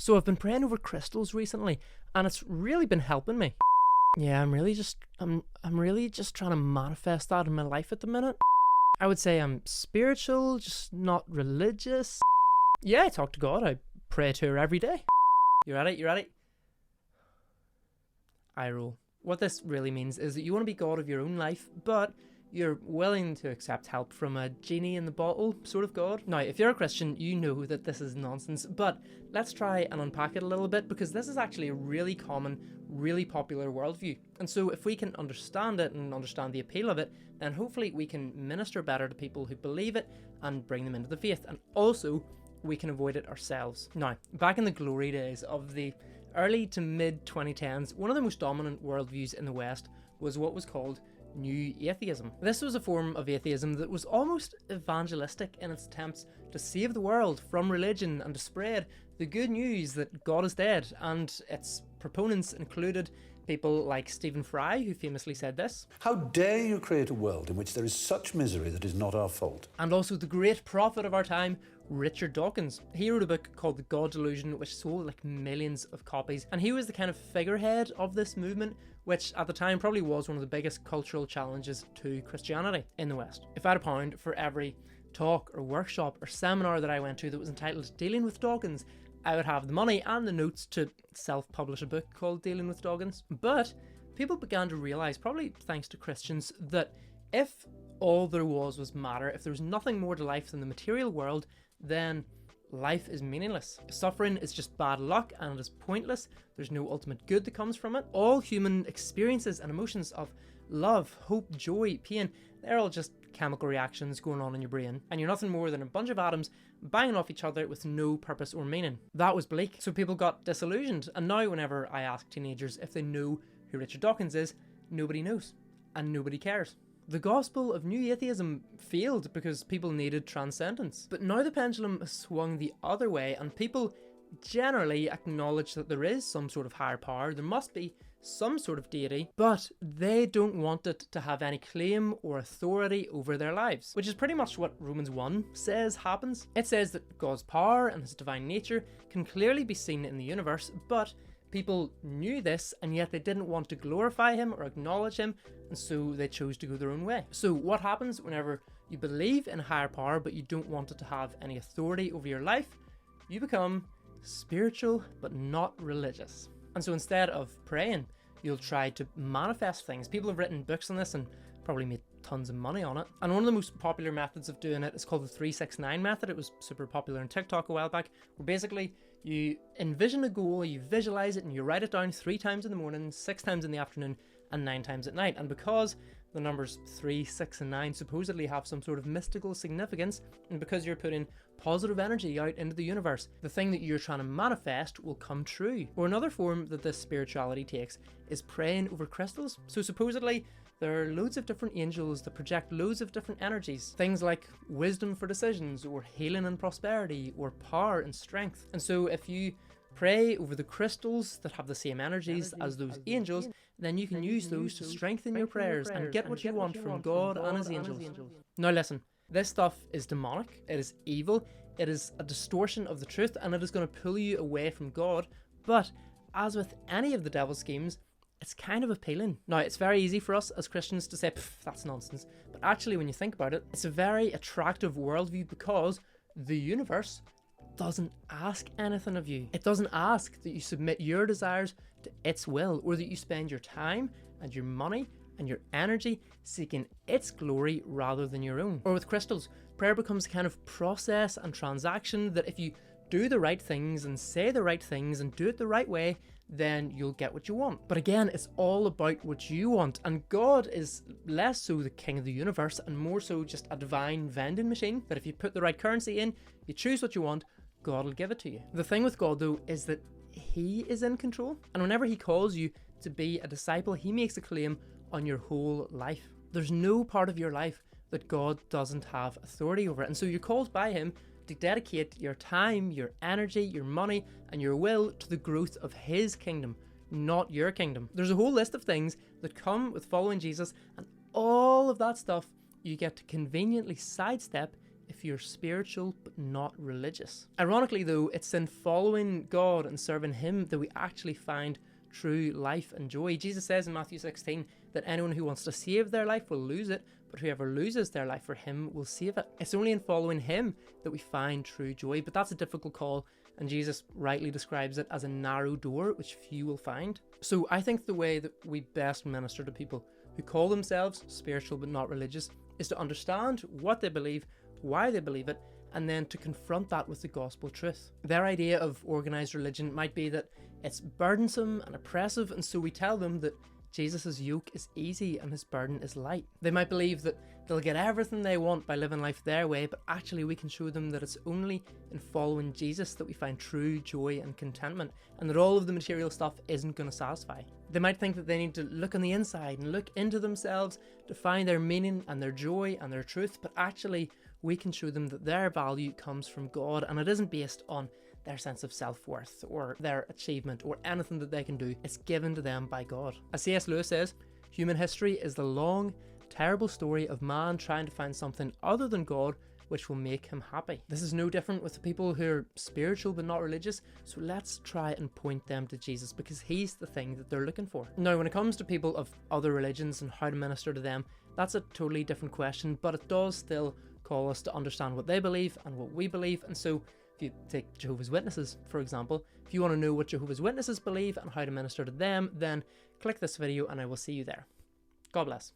So I've been praying over crystals recently, and it's really been helping me. Yeah, I'm really just trying to manifest that in my life at the minute. I would say I'm spiritual, just not religious. Yeah, I talk to God. I pray to her every day. You ready? I roll. What this really means is that you want to be God of your own life, but you're willing to accept help from a genie in the bottle sort of God. Now, if you're a Christian, you know that this is nonsense, but let's try and unpack it a little bit, because this is actually a really common, really popular worldview. And so if we can understand it and understand the appeal of it, then hopefully we can minister better to people who believe it and bring them into the faith. And also, we can avoid it ourselves. Now, back in the glory days of the early to mid 2010s, one of the most dominant worldviews in the West was what was called New Atheism. This was a form of atheism that was almost evangelistic in its attempts to save the world from religion and to spread the good news that God is dead, and its proponents included people like Stephen Fry, who famously said this: "How dare you create a world in which there is such misery that is not our fault?" And also the great prophet of our time, Richard Dawkins. He wrote a book called The God Delusion, which sold like millions of copies, and he was the kind of figurehead of this movement, which at the time probably was one of the biggest cultural challenges to Christianity in the West. If I had a pound for every talk or workshop or seminar that I went to that was entitled Dealing with Dawkins, I would have the money and the notes to self-publish a book called Dealing with Dawkins. But people began to realise, probably thanks to Christians, that if all there was matter, if there was nothing more to life than the material world, then life is meaningless. Suffering is just bad luck and it is pointless. There's no ultimate good that comes from it. All human experiences and emotions of love, hope, joy, pain, they're all just chemical reactions going on in your brain, and you're nothing more than a bunch of atoms banging off each other with no purpose or meaning. That was bleak, so people got disillusioned, and now whenever I ask teenagers if they know who Richard Dawkins is, nobody knows, and nobody cares. The gospel of New Atheism failed because people needed transcendence. But now the pendulum has swung the other way, and people generally acknowledge that there is some sort of higher power, there must be some sort of deity, but they don't want it to have any claim or authority over their lives, which is pretty much what Romans 1 says happens. It says that God's power and his divine nature can clearly be seen in the universe, but people knew this, and yet they didn't want to glorify him or acknowledge him, and so they chose to go their own way. So what happens whenever you believe in a higher power but you don't want it to have any authority over your life? You become spiritual but not religious. And so instead of praying, you'll try to manifest things. People have written books on this and probably made tons of money on it. And one of the most popular methods of doing it is called the 369 method. It was super popular on TikTok a while back, where basically you envision a goal, you visualize it, and you write it down 3 times in the morning, 6 times in the afternoon, and 9 times at night. And because the numbers 3, 6, and 9 supposedly have some sort of mystical significance, and because you're putting positive energy out into the universe, the thing that you're trying to manifest will come true. Or another form that this spirituality takes is praying over crystals. So supposedly there are loads of different angels that project loads of different energies, things like wisdom for decisions, or healing and prosperity, or power and strength. And so if you pray over the crystals that have the same energies as those angels, then you can use those to strengthen your prayers and get what you want from God and his angels. Now listen, this stuff is demonic, it is evil, it is a distortion of the truth, and it is going to pull you away from God. But as with any of the devil's schemes, it's kind of appealing. Now, it's very easy for us as Christians to say, that's nonsense. But actually, when you think about it, it's a very attractive worldview, because the universe doesn't ask anything of you. It doesn't ask that you submit your desires to its will, or that you spend your time and your money and your energy seeking its glory rather than your own. Or with crystals, prayer becomes a kind of process and transaction that if you do the right things and say the right things and do it the right way, then you'll get what you want. But again, it's all about what you want, and God is less so the king of the universe and more so just a divine vending machine that if you put the right currency in, you choose what you want, God will give it to you. The thing with God though is that he is in control, and whenever he calls you to be a disciple, he makes a claim on your whole life. There's no part of your life that God doesn't have authority over, and so you're called by him to dedicate your time, your energy, your money, and your will to the growth of his kingdom, not your kingdom. There's a whole list of things that come with following Jesus, and all of that stuff you get to conveniently sidestep if you're spiritual but not religious. Ironically though, it's in following God and serving him that we actually find true life and joy. Jesus says in Matthew 16 that anyone who wants to save their life will lose it, but whoever loses their life for him will save it. It's only in following him that we find true joy, but that's a difficult call, and Jesus rightly describes it as a narrow door which few will find. So I think the way that we best minister to people who call themselves spiritual but not religious is to understand what they believe, why they believe it, and then to confront that with the gospel truth. Their idea of organised religion might be that it's burdensome and oppressive, and so we tell them that Jesus' yoke is easy and his burden is light. They might believe that they'll get everything they want by living life their way, but actually we can show them that it's only in following Jesus that we find true joy and contentment, and that all of the material stuff isn't going to satisfy. They might think that they need to look on the inside and look into themselves to find their meaning and their joy and their truth, but actually we can show them that their value comes from God, and it isn't based on their sense of self-worth or their achievement or anything that they can do. It's given to them by God. As C.S. Lewis says, human history is the long, terrible story of man trying to find something other than God which will make him happy. This is no different with the people who are spiritual but not religious, so let's try and point them to Jesus, because he's the thing that they're looking for. Now, when it comes to people of other religions and how to minister to them, that's a totally different question, but it does still call us to understand what they believe and what we believe. And so if you take Jehovah's Witnesses, for example, if you want to know what Jehovah's Witnesses believe and how to minister to them, then click this video and I will see you there. God bless.